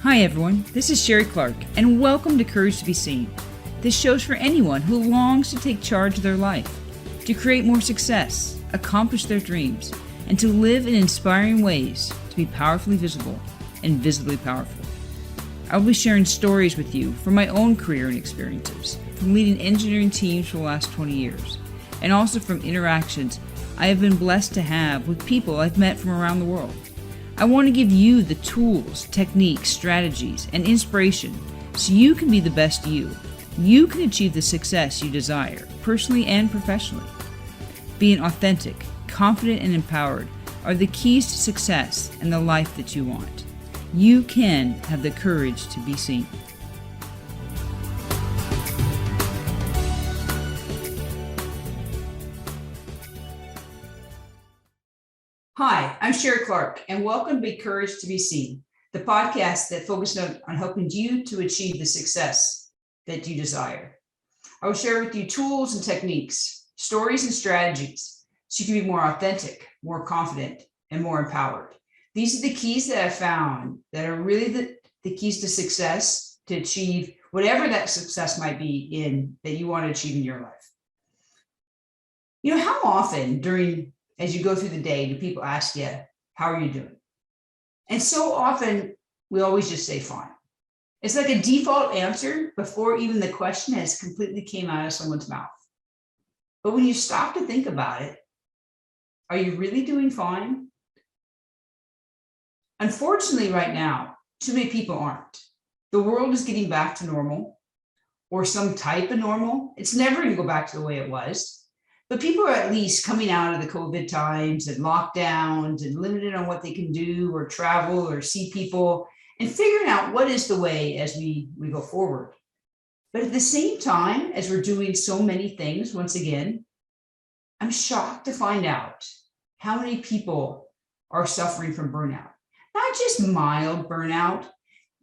Hi everyone, this is Sherrie Clark, and welcome to Courage to be Seen. This show's for anyone who longs to take charge of their life, to create more success, accomplish their dreams, and to live in inspiring ways to be powerfully visible and visibly powerful. I will be sharing stories with you from my own career and experiences, from leading engineering teams for the last 20 years, and also from interactions I have been blessed to have with people I've met from around the world. I want to give you the tools, techniques, strategies, and inspiration so you can be the best you. You can achieve the success you desire, personally and professionally. Being authentic, confident, and empowered are the keys to success and the life that you want. You can have the courage to be seen. Hi, I'm Sherrie Clark, and welcome to Courage to be Seen, the podcast that focuses on helping you to achieve the success that you desire. I will share with you tools and techniques, stories and strategies, so you can be more authentic, more confident, and more empowered. These are the keys that I've found that are really the keys to success, to achieve whatever that success might be that you want to achieve in your life. You know, how often as you go through the day, do people ask you, how are you doing? And so often we always just say fine. It's like a default answer before even the question has completely came out of someone's mouth. But when you stop to think about it, are you really doing fine? Unfortunately, right now, too many people aren't. The world is getting back to normal, or some type of normal. It's never going to go back to the way it was. But people are at least coming out of the COVID times and lockdowns and limited on what they can do or travel or see people and figuring out what is the way as we go forward. But at the same time, as we're doing so many things, once again, I'm shocked to find out how many people are suffering from burnout. Not just mild burnout,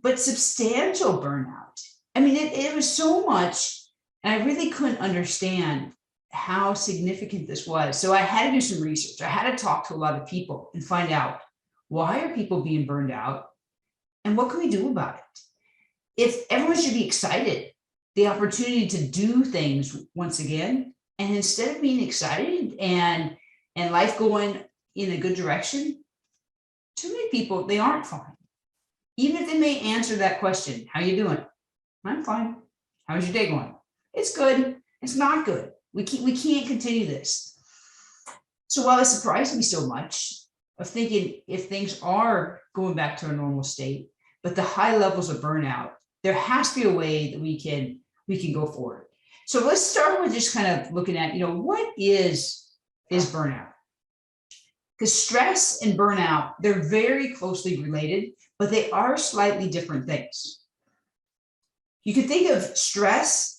but substantial burnout. I mean, it was so much, and I really couldn't understand how significant this was. So I had to do some research. I had to talk to a lot of people and find out, why are people being burned out and what can we do about it? If everyone should be excited, the opportunity to do things once again, and instead of being excited and life going in a good direction, too many people, they aren't fine. Even if they may answer that question, how you doing? I'm fine. How's your day going? It's good. It's not good. We can't continue this. So while it surprised me so much of thinking if things are going back to a normal state, but the high levels of burnout, there has to be a way that we can go forward. So let's start with just kind of looking at, what is burnout? Because stress and burnout, they're very closely related, but they are slightly different things. You could think of stress.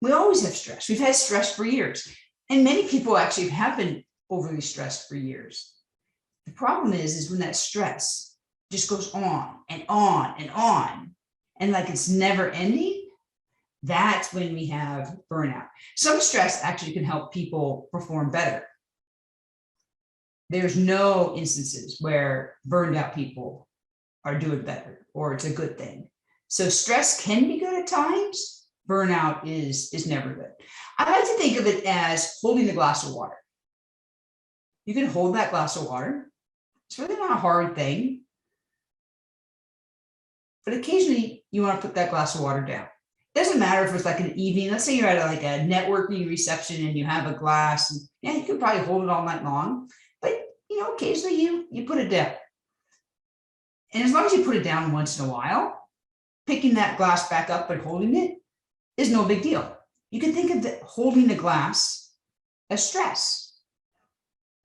We always have stress. We've had stress for years. And many people actually have been overly stressed for years. The problem is when that stress just goes on and on and on, and like it's never ending, that's when we have burnout. Some stress actually can help people perform better. There's no instances where burned out people are doing better or it's a good thing. So stress can be good at times. Burnout is never good. I like to think of it as holding a glass of water. You can hold that glass of water. It's really not a hard thing. But occasionally you want to put that glass of water down. It doesn't matter if it's like an evening. Let's say you're at like a networking reception and you have a glass. And, you can probably hold it all night long. But, occasionally you put it down. And as long as you put it down once in a while, picking that glass back up and holding it is no big deal. You can think of holding the glass as stress.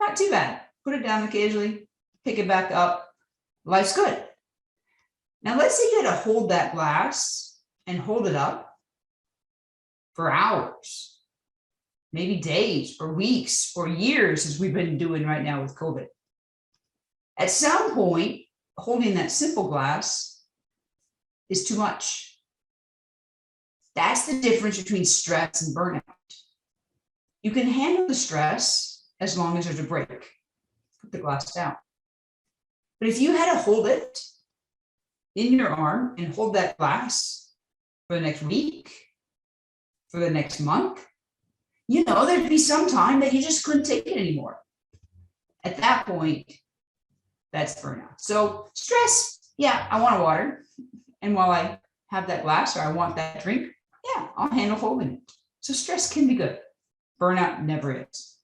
Not too bad. Put it down occasionally, pick it back up. Life's good. Now, let's say you had to hold that glass and hold it up for hours, maybe days or weeks or years, as we've been doing right now with COVID. At some point, holding that simple glass is too much. That's the difference between stress and burnout. You can handle the stress as long as there's a break. Put the glass down. But if you had to hold it in your arm and hold that glass for the next week, for the next month, there'd be some time that you just couldn't take it anymore. At that point, that's burnout. So stress, yeah, I want water. And while I have that glass or I want that drink, yeah, I'll handle holding it. So stress can be good. Burnout never is.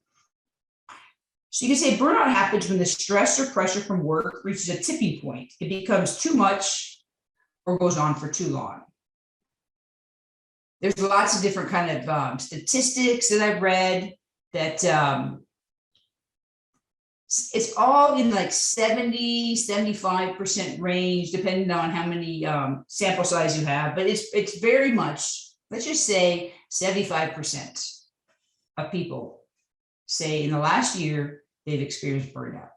So you can say burnout happens when the stress or pressure from work reaches a tipping point. It becomes too much or goes on for too long. There's lots of different kind of statistics that I've read that it's all in like 70, 75% range, depending on how many sample size you have. But it's very much, let's just say 75% of people say in the last year they've experienced burnout.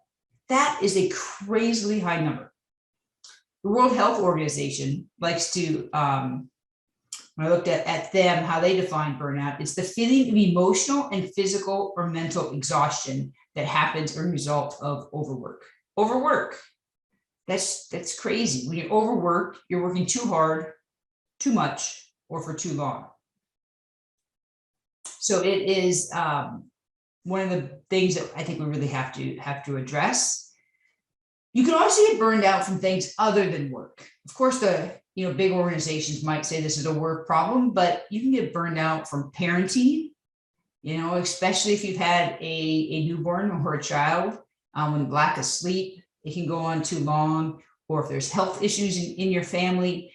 That is a crazily high number. The World Health Organization likes to, when I looked at them, how they define burnout, it's the feeling of emotional and physical or mental exhaustion that happens as a result of overwork. Overwork, that's crazy. When you're overworked, you're working too hard, too much, or for too long. So it is one of the things that I think we really have to address. You can also get burned out from things other than work. Of course, the big organizations might say this is a work problem, but you can get burned out from parenting, especially if you've had a newborn or a child. When lack of sleep, it can go on too long, or if there's health issues in your family.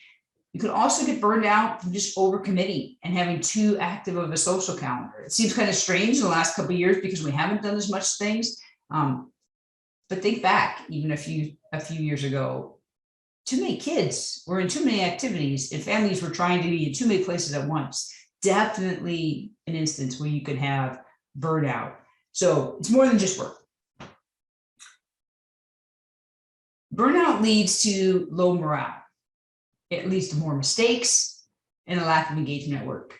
You can also get burned out from just overcommitting and having too active of a social calendar. It seems kind of strange in the last couple of years because we haven't done as much things. But think back, even a few years ago, too many kids were in too many activities and families were trying to be in too many places at once. Definitely an instance where you could have burnout. So it's more than just work. Burnout leads to low morale. It leads to more mistakes and a lack of engagement at work.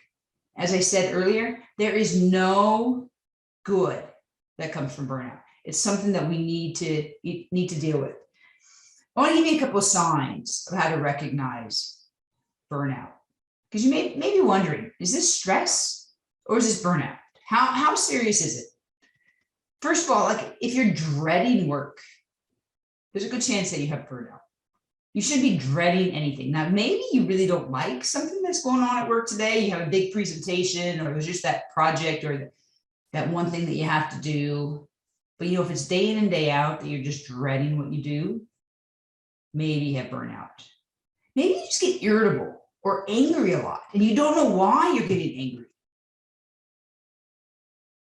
As I said earlier, there is no good that comes from burnout. It's something that we need to deal with. I want to give you a couple of signs of how to recognize burnout, because you may be wondering, is this stress or is this burnout? How serious is it? First of all, like if you're dreading work, there's a good chance that you have burnout. You shouldn't be dreading anything. Now, maybe you really don't like something that's going on at work today. You have a big presentation, or there's just that project or that one thing that you have to do. But if it's day in and day out that you're just dreading what you do, maybe you have burnout. Maybe you just get irritable or angry a lot and you don't know why you're getting angry.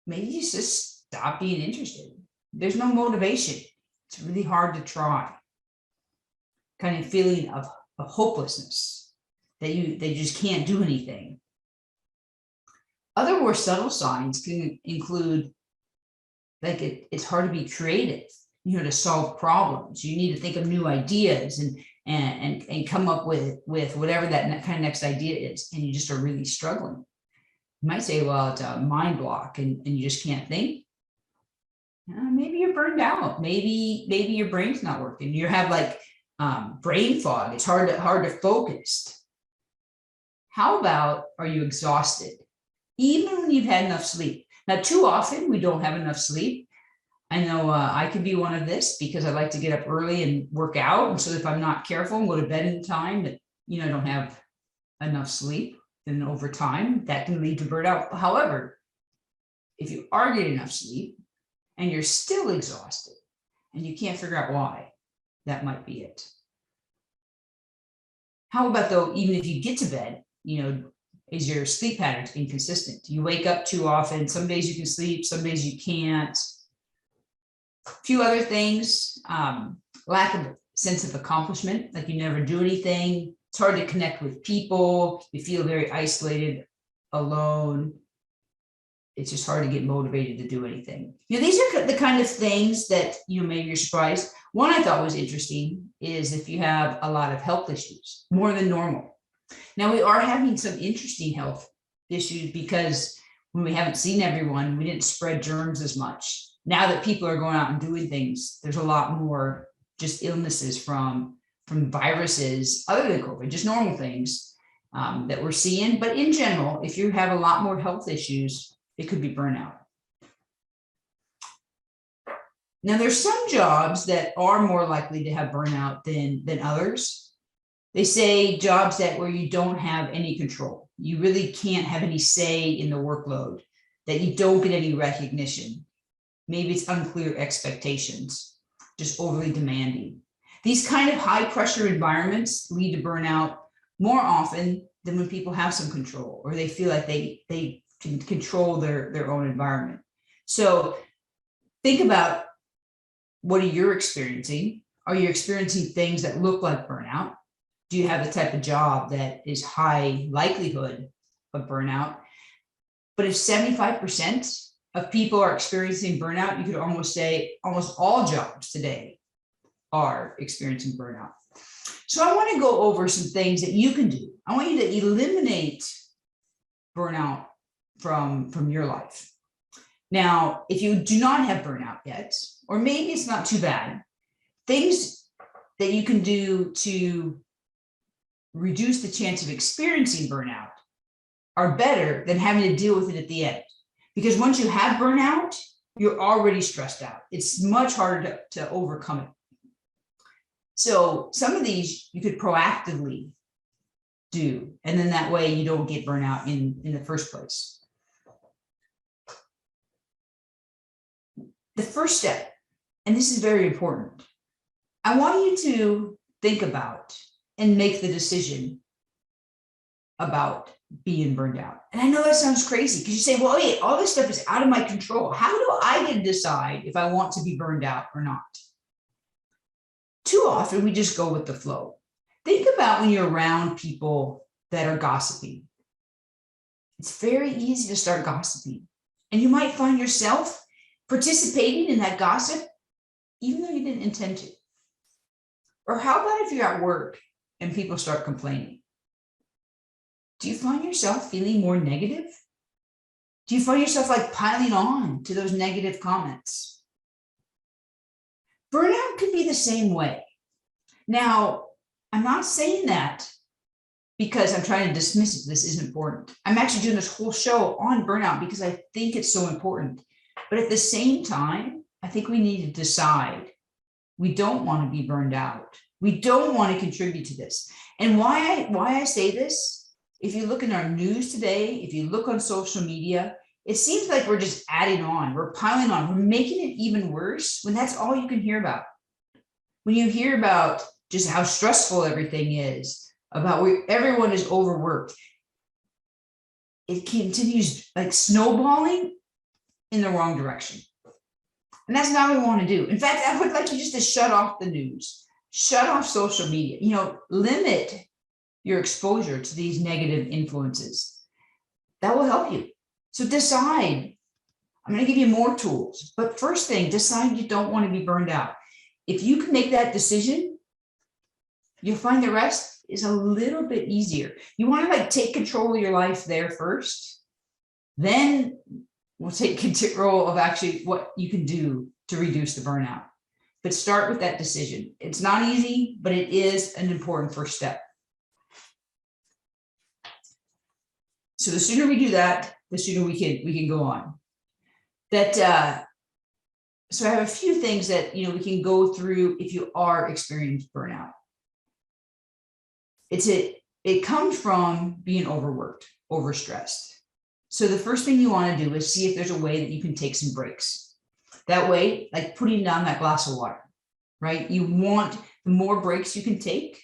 Maybe you just stop being interested. There's no motivation. It's really hard to try. Kind of feeling of hopelessness that you just can't do anything. Other more subtle signs can include like it's hard to be creative, to solve problems. You need to think of new ideas and come up with whatever that kind of next idea is, and you just are really struggling. You might say, well, it's a mind block and you just can't think. Maybe you're burned out. Maybe your brain's not working. You have like brain fog. It's hard to focus. How about, are you exhausted? Even when you've had enough sleep. Now, too often we don't have enough sleep. I know I could be one of this because I like to get up early and work out. And so if I'm not careful and go to bed in time that, I don't have enough sleep, then over time that can lead to burnout. However, if you are getting enough sleep and you're still exhausted and you can't figure out why, that might be it. How about though, even if you get to bed, is your sleep patterns inconsistent? You wake up too often. Some days you can sleep, some days you can't. A few other things, lack of sense of accomplishment, like you never do anything. It's hard to connect with people. You feel very isolated, alone. It's just hard to get motivated to do anything. These are the kind of things that, maybe you're surprised. One I thought was interesting is if you have a lot of health issues, more than normal. Now, we are having some interesting health issues because when we haven't seen everyone, we didn't spread germs as much. Now that people are going out and doing things, there's a lot more just illnesses from viruses other than COVID, just normal things that we're seeing. But in general, if you have a lot more health issues, it could be burnout. Now, there's some jobs that are more likely to have burnout than others. They say jobs where you don't have any control. You really can't have any say in the workload, that you don't get any recognition. Maybe it's unclear expectations, just overly demanding. These kind of high pressure environments lead to burnout more often than when people have some control or they feel like they can control their own environment. So think about, what are you experiencing? Are you experiencing things that look like burnout? Do you have the type of job that is high likelihood of burnout? But if 75% of people are experiencing burnout, you could almost say almost all jobs today are experiencing burnout. So I want to go over some things that you can do. I want you to eliminate burnout from your life. Now, if you do not have burnout yet, or maybe it's not too bad, things that you can do to reduce the chance of experiencing burnout are better than having to deal with it at the end. Because once you have burnout, you're already stressed out. It's much harder to overcome it. So some of these you could proactively do, and then that way you don't get burnout in the first place. The first step, and this is very important, I want you to think about and make the decision about being burned out. And I know that sounds crazy because you say, well, wait, all this stuff is out of my control. How do I get to decide if I want to be burned out or not? Too often we just go with the flow. Think about when you're around people that are gossiping. It's very easy to start gossiping. And you might find yourself participating in that gossip, even though you didn't intend to. Or how about if you're at work and people start complaining? Do you find yourself feeling more negative? Do you find yourself like piling on to those negative comments? Burnout could be the same way. Now, I'm not saying that because I'm trying to dismiss it. This isn't important. I'm actually doing this whole show on burnout because I think it's so important. But at the same time, I think we need to decide we don't want to be burned out. We don't want to contribute to this. And why I say this, if you look in our news today, if you look on social media, it seems like we're just adding on, we're piling on, we're making it even worse when that's all you can hear about. When you hear about just how stressful everything is, about where everyone is overworked, it continues like snowballing in the wrong direction. And that's not what we want to do. In fact, I would like you just to shut off the news, shut off social media, limit your exposure to these negative influences. That will help you. So decide. I'm going to give you more tools, but first thing, decide you don't want to be burned out. If you can make that decision, you'll find the rest is a little bit easier. You want to take control of your life there first, then we'll take control of actually what you can do to reduce the burnout. But start with that decision. It's not easy, but it is an important first step. So the sooner we do that, the sooner we can go on. So I have a few things that we can go through if you are experiencing burnout. It comes from being overworked, overstressed. So the first thing you want to do is see if there's a way that you can take some breaks. That way, like putting down that glass of water, right? You want the more breaks you can take,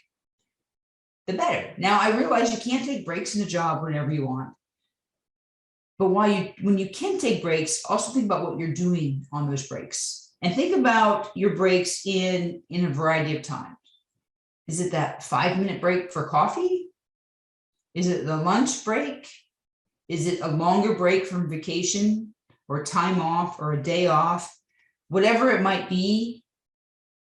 the better. Now, I realize you can't take breaks in a job whenever you want. But when you can take breaks, also think about what you're doing on those breaks. And think about your breaks in a variety of times. Is it that 5-minute break for coffee? Is it the lunch break? Is it a longer break from vacation or time off or a day off? Whatever it might be,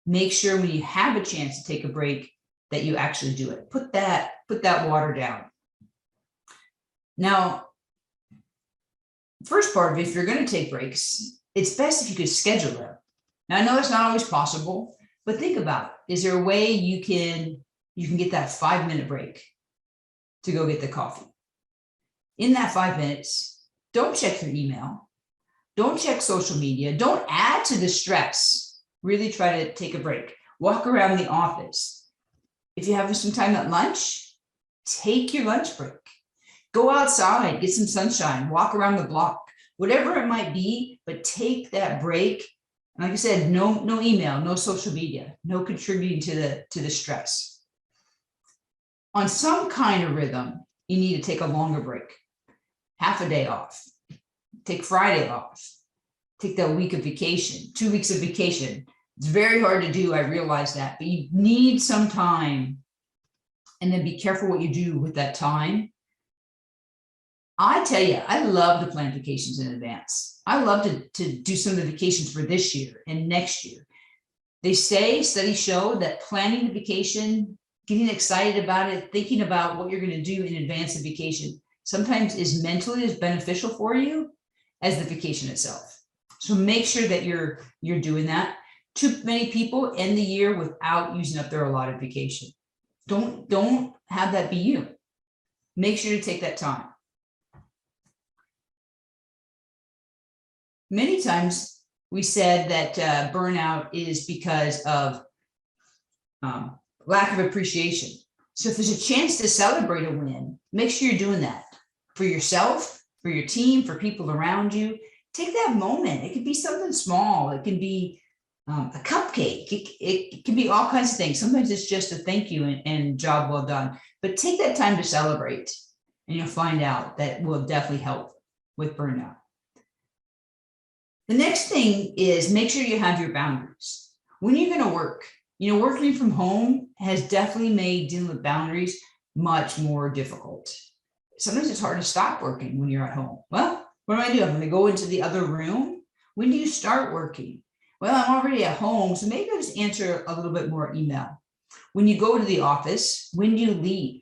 make sure when you have a chance to take a break that you actually do it. Put that water down. Now, first part of it, if you're going to take breaks, it's best if you could schedule them. Now, I know that's not always possible, but think about it. Is there a way you can get that 5-minute break to go get the coffee? In that 5 minutes, don't check your email. Don't check social media. Don't add to the stress. Really try to take a break. Walk around the office. If you have some time at lunch, take your lunch break. Go outside, get some sunshine, walk around the block, whatever it might be, but take that break. And like I said, no email, no social media, no contributing to the stress. On some kind of rhythm, you need to take a longer break. Half a day off. Take Friday off. Take that week of vacation, 2 weeks of vacation. It's very hard to do, I realize that, but you need some time. And then be careful what you do with that time. I tell you, I love to plan vacations in advance. I love to do some of the vacations for this year and next year. They say, studies show that planning the vacation, getting excited about it, thinking about what you're going to do in advance of vacation, sometimes is mentally as beneficial for you as the vacation itself. So make sure that you're doing that. Too many people end the year without using up their allotted vacation. Don't have that be you. Make sure to take that time. Many times we said that burnout is because of lack of appreciation. So if there's a chance to celebrate a win, make sure you're doing that for yourself, for your team, for people around you. Take that moment. It could be something small. It can be a cupcake. It can be all kinds of things. Sometimes it's just a thank you and job well done. But take that time to celebrate, and you'll find out that will definitely help with burnout. The next thing is make sure you have your boundaries. When you're going to work, working from home has definitely made dealing with boundaries much more difficult. Sometimes it's hard to stop working when you're at home. Well, what do I do? I'm going to go into the other room. When do you start working? Well, I'm already at home, so maybe I'll just answer a little bit more email. When you go to the office, when do you leave?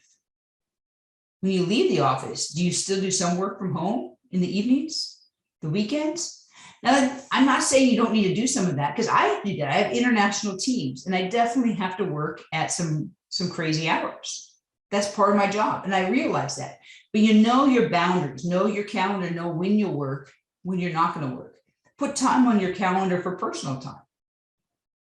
When you leave the office, do you still do some work from home in the evenings, the weekends? Now, I'm not saying you don't need to do some of that, because I do that. I have international teams, and I definitely have to work at some crazy hours. That's part of my job, and I realize that. But you know your boundaries, know your calendar, know when you'll work, when you're not going to work. Put time on your calendar for personal time.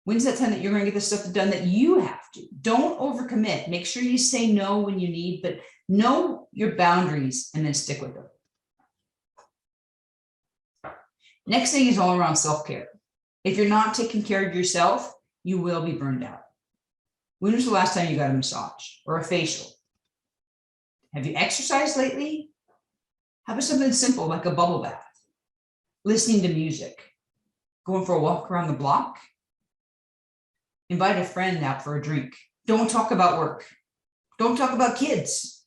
When's that time that you're going to get the stuff done that you have to? Don't overcommit. Make sure you say no when you need, but know your boundaries and then stick with them. Next thing is all around self-care. If you're not taking care of yourself, you will be burned out. When was the last time you got a massage or a facial? Have you exercised lately? How about something simple like a bubble bath? Listening to music, going for a walk around the block, invite a friend out for a drink. Don't talk about work. Don't talk about kids.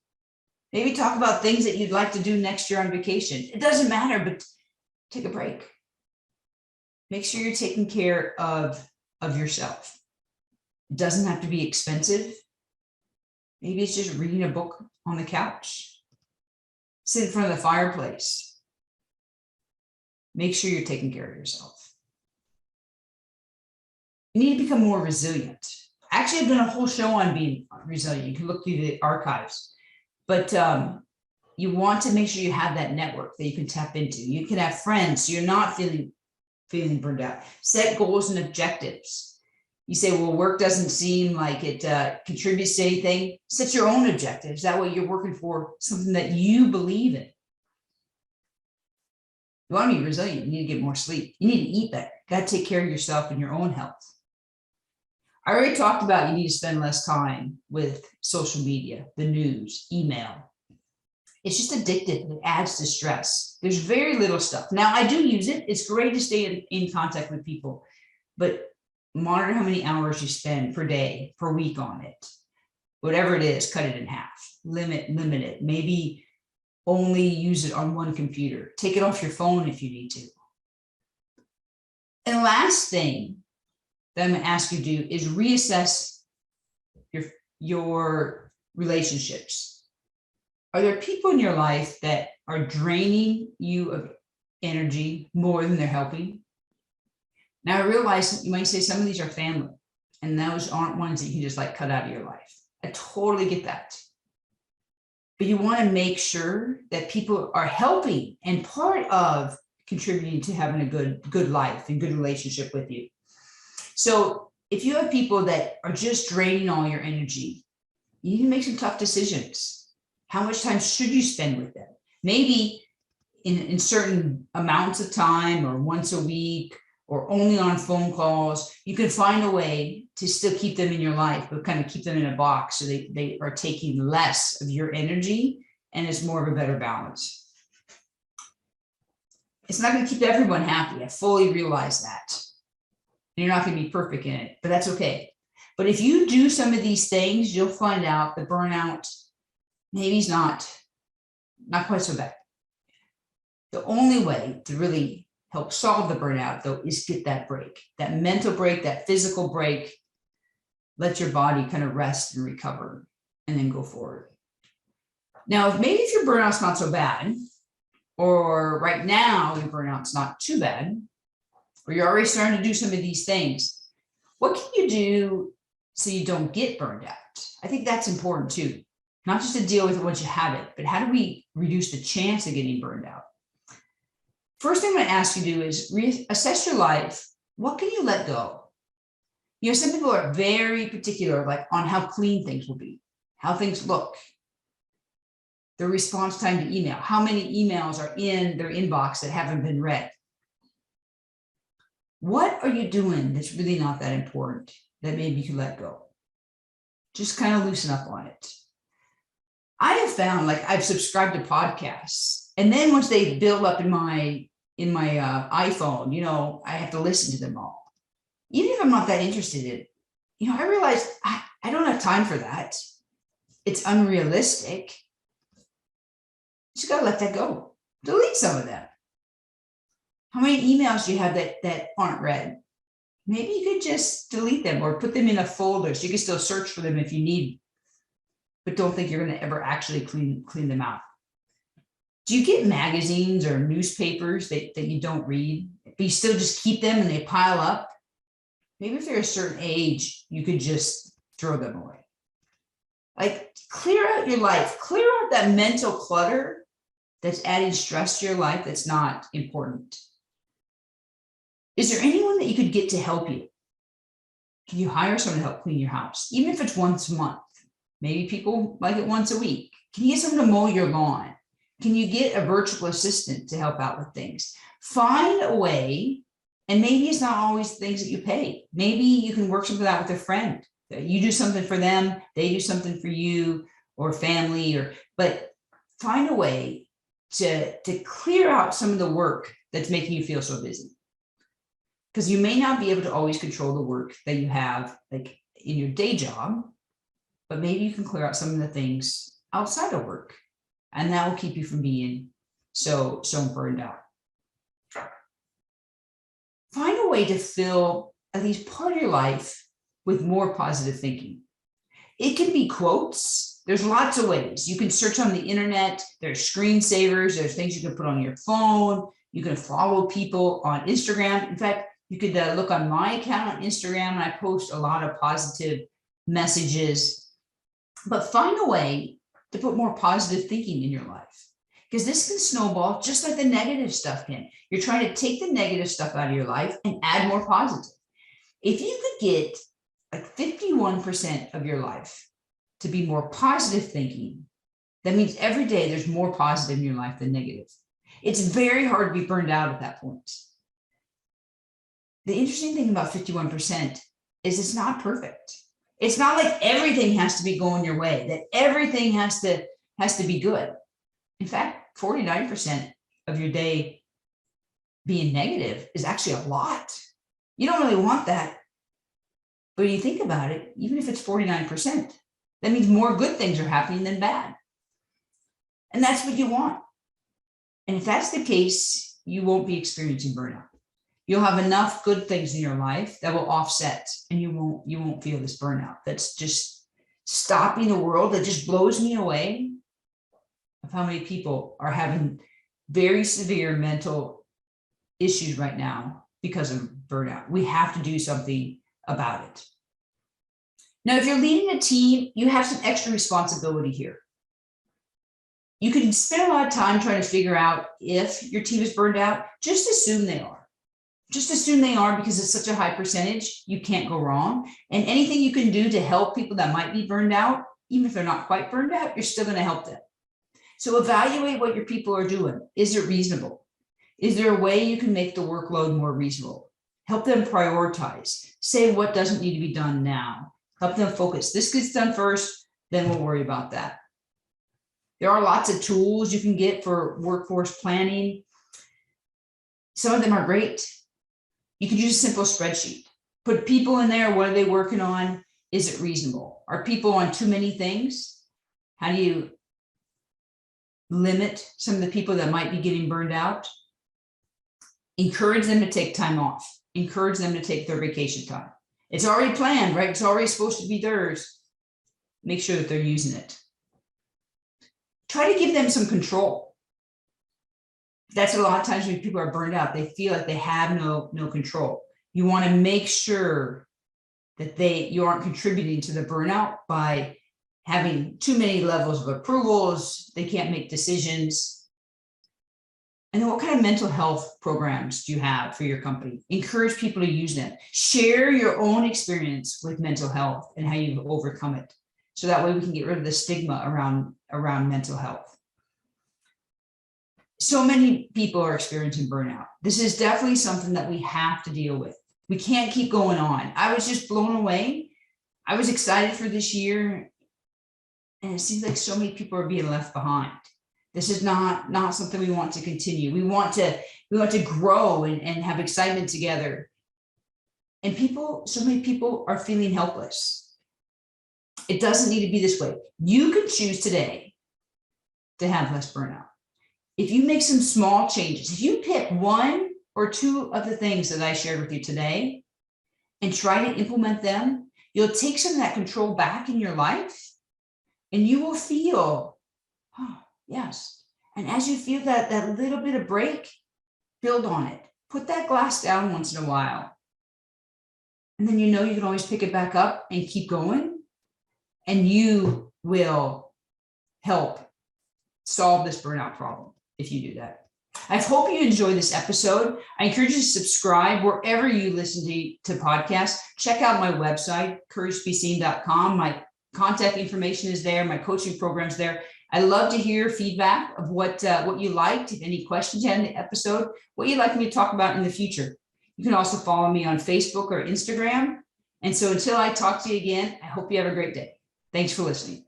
Maybe talk about things that you'd like to do next year on vacation. It doesn't matter, but take a break. Make sure you're taking care of yourself. It doesn't have to be expensive. Maybe it's just reading a book on the couch. Sit in front of the fireplace. Make sure you're taking care of yourself. You need to become more resilient. Actually, I've done a whole show on being resilient. You can look through the archives. But you want to make sure you have that network that you can tap into. You can have friends so you're not feeling burned out. Set goals and objectives. You say, well, work doesn't seem like it contributes to anything. Set your own objectives. That way you're working for something that you believe in. You want to be resilient, you need to get more sleep. You need to eat better. You got to take care of yourself and your own health. I already talked about you need to spend less time with social media, the news, email. It's just addictive. It adds to stress. There's very little stuff. Now, I do use it. It's great to stay in contact with people, but monitor how many hours you spend per day, per week on it. Whatever it is, cut it in half. Limit it. Maybe only use it on one computer. Take it off your phone if you need to. And the last thing that I'm going to ask you to do is reassess your relationships. Are there people in your life that are draining you of energy more than they're helping? Now, I realize you might say some of these are family, and those aren't ones that you can just like cut out of your life. I totally get that. But you want to make sure that people are helping and part of contributing to having a good life and good relationship with you. So if you have people that are just draining all your energy, you need to make some tough decisions. How much time should you spend with them? Maybe in certain amounts of time, or once a week, or only on phone calls, you can find a way to still keep them in your life, but kind of keep them in a box so they are taking less of your energy and it's more of a better balance. It's not going to keep everyone happy. I fully realize that. You're not going to be perfect in it, but that's okay. But if you do some of these things, you'll find out that burnout maybe is not quite so bad. The only way to really help solve the burnout, though, is get that break, that mental break, that physical break. Let your body kind of rest and recover and then go forward. Now, if your burnout's not so bad, or right now your burnout's not too bad, or you're already starting to do some of these things, what can you do so you don't get burned out? I think that's important too. Not just to deal with it once you have it, but how do we reduce the chance of getting burned out? First thing I'm going to ask you to do is reassess your life. What can you let go? You know, some people are very particular, like on how clean things will be, how things look, their response time to email, how many emails are in their inbox that haven't been read. What are you doing that's really not that important that maybe you can let go? Just kind of loosen up on it. I have found, like, I've subscribed to podcasts, and then once they build up in my iPhone, you know, I have to listen to them all. Even if I'm not that interested in it, you know, I realize I don't have time for that. It's unrealistic. You just got to let that go. Delete some of them. How many emails do you have that aren't read? Maybe you could just delete them or put them in a folder so you can still search for them if you need, but don't think you're going to ever actually clean them out. Do you get magazines or newspapers that you don't read, but you still just keep them and they pile up? Maybe if they're a certain age, you could just throw them away. Like, clear out your life, clear out that mental clutter that's adding stress to your life that's not important. Is there anyone that you could get to help you? Can you hire someone to help clean your house? Even if it's once a month, maybe people like it once a week. Can you get someone to mow your lawn? Can you get a virtual assistant to help out with things? Find a way, and maybe it's not always things that you pay. Maybe you can work something out with a friend. You do something for them, they do something for you, or family, but find a way to clear out some of the work that's making you feel so busy. Because you may not be able to always control the work that you have, like in your day job, but maybe you can clear out some of the things outside of work, and that will keep you from being so burned out. Find a way to fill at least part of your life with more positive thinking. It can be quotes. There's lots of ways. You can search on the internet. There's screensavers. There's things you can put on your phone. You can follow people on Instagram. In fact, you could look on my account on Instagram, and I post a lot of positive messages. But find a way to put more positive thinking in your life, because this can snowball just like the negative stuff can. You're trying to take the negative stuff out of your life and add more positive. If you could get like 51% of your life to be more positive thinking, that means every day there's more positive in your life than negative. It's very hard to be burned out at that point. The interesting thing about 51% is it's not perfect. It's not like everything has to be going your way, that everything has to be good. In fact, 49% of your day being negative is actually a lot. You don't really want that. But when you think about it, even if it's 49%, that means more good things are happening than bad. And that's what you want. And if that's the case, you won't be experiencing burnout. You'll have enough good things in your life that will offset, and you won't feel this burnout that's just stopping the world, that just blows me away. of how many people are having very severe mental issues right now because of burnout. We have to do something about it. Now, if you're leading a team, you have some extra responsibility here. You can spend a lot of time trying to figure out if your team is burned out. Just assume they are. Just assume they are, because it's such a high percentage, you can't go wrong. And anything you can do to help people that might be burned out, even if they're not quite burned out, you're still going to help them. So evaluate what your people are doing. Is it reasonable? Is there a way you can make the workload more reasonable? Help them prioritize. Say what doesn't need to be done now. Help them focus. This gets done first, then we'll worry about that. There are lots of tools you can get for workforce planning. Some of them are great. You could use a simple spreadsheet. Put people in there. What are they working on? Is it reasonable? Are people on too many things? How do you limit some of the people that might be getting burned out? Encourage them to take time off. Encourage them to take their vacation time. It's already planned, right? It's already supposed to be theirs. Make sure that they're using it. Try to give them some control. That's a lot of times when people are burned out, they feel like they have no control. You want to make sure that you aren't contributing to the burnout by having too many levels of approvals. They can't make decisions. And then what kind of mental health programs do you have for your company? Encourage people to use them. Share your own experience with mental health and how you've overcome it. So that way we can get rid of the stigma around mental health. So many people are experiencing burnout. This is definitely something that we have to deal with. We can't keep going on. I was just blown away. I was excited for this year, and it seems like so many people are being left behind. This is not something we want to continue. We want to grow and have excitement together. And so many people are feeling helpless. It doesn't need to be this way. You can choose today to have less burnout. If you make some small changes, if you pick one or two of the things that I shared with you today and try to implement them, you'll take some of that control back in your life, and you will feel, oh, yes. And as you feel that little bit of break, build on it. Put that glass down once in a while. And then you know you can always pick it back up and keep going. And you will help solve this burnout problem if you do that. I hope you enjoyed this episode. I encourage you to subscribe wherever you listen to podcasts. Check out my website, couragetobeseen.com. My contact information is there. My coaching program's there. I love to hear feedback of what you liked, if any questions you had in the episode, what you'd like me to talk about in the future. You can also follow me on Facebook or Instagram. And so until I talk to you again, I hope you have a great day. Thanks for listening.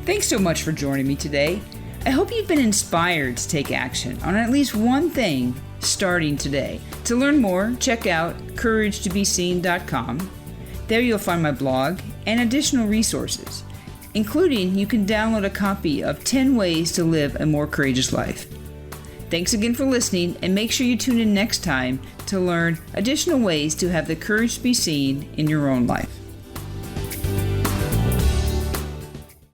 Thanks so much for joining me today. I hope you've been inspired to take action on at least one thing starting today. To learn more, check out couragetobeseen.com. There you'll find my blog and additional resources, including you can download a copy of 10 Ways to Live a More Courageous Life. Thanks again for listening, and make sure you tune in next time to learn additional ways to have the courage to be seen in your own life.